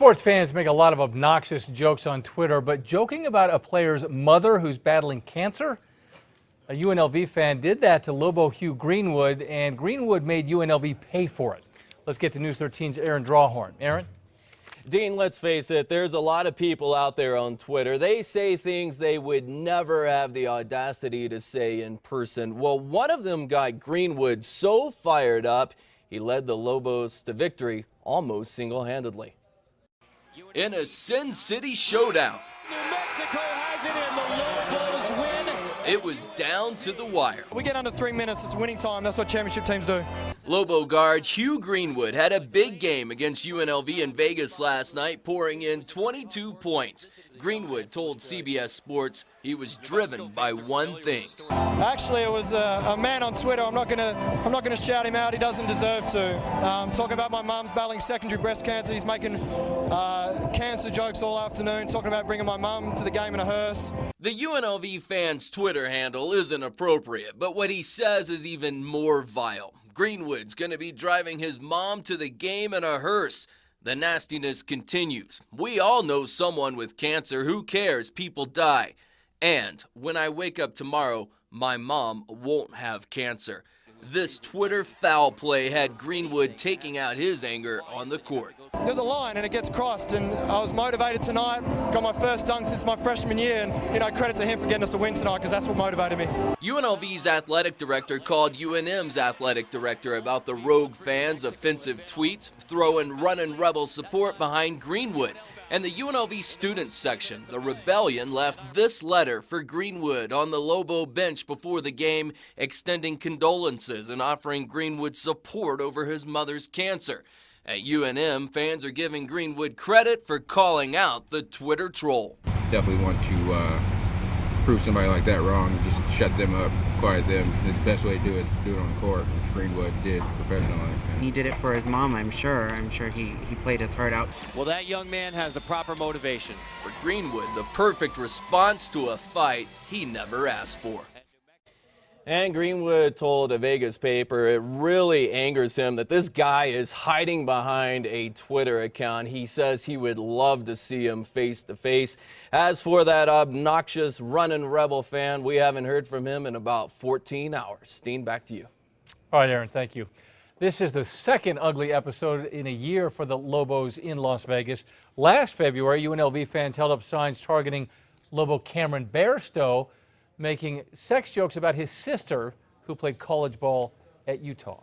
Sports fans make a lot of obnoxious jokes on Twitter, but joking about a player's mother who's battling cancer? A UNLV fan did that to Lobo Greenwood, and Greenwood made UNLV pay for it. Let's get to News 13's Aaron Drawhorn. Aaron? Dean, let's face it, there's a lot of people out there on Twitter. They say things they would never have the audacity to say in person. Well, one of them got Greenwood so fired up, he led the Lobos to victory almost single-handedly. In a Sin City showdown, New Mexico has it in. The Lobos win. It was down to the wire. We get under 3 minutes, it's winning time. That's what championship teams do. Lobo guard Greenwood had a big game against UNLV in Vegas last night, pouring in 22 points. Greenwood told CBS Sports he was driven by one thing. Actually, it was a man on Twitter. I'm not gonna shout him out. He doesn't deserve to. Talking about my mum's battling secondary breast cancer. He's making cancer jokes all afternoon. Talking about bringing my mum to the game in a hearse. The UNLV fan's Twitter handle isn't appropriate, but what he says is even more vile. Greenwood's going to be driving his mom to the game in a hearse. The nastiness continues. We all know someone with cancer. Who cares? People die. And when I wake up tomorrow, my mom won't have cancer. This Twitter foul play had Greenwood taking out his anger on the court. There's a line and it gets crossed, and I was motivated tonight. Got my first dunk since my freshman year, and credit to him for getting us a win tonight, because that's what motivated me. UNLV's athletic director called UNM's athletic director about the rogue fans' offensive tweets, throwing running rebel support behind Greenwood. And the UNLV students section, the rebellion, left this letter for Greenwood on the Lobo bench before the game, extending condolences and offering Greenwood support over his mother's cancer. At UNM, fans are giving Greenwood credit for calling out the Twitter troll. Definitely want to prove somebody like that wrong, just shut them up, quiet them. The best way to do it is do it on the court, which Greenwood did professionally. He did it for his mom, I'm sure. I'm sure he played his heart out. Well, that young man has the proper motivation. For Greenwood, the perfect response to a fight he never asked for. And Greenwood told a Vegas paper it really angers him that this guy is hiding behind a Twitter account. He says he would love to see him face to face. As for that obnoxious running rebel fan, we haven't heard from him in about 14 hours. Steen, back to you. All right, Aaron, thank you. This is the second ugly episode in a year for the Lobos in Las Vegas. Last February, UNLV fans held up signs targeting Lobo Cameron Bairstow, making sex jokes about his sister who played college ball at Utah.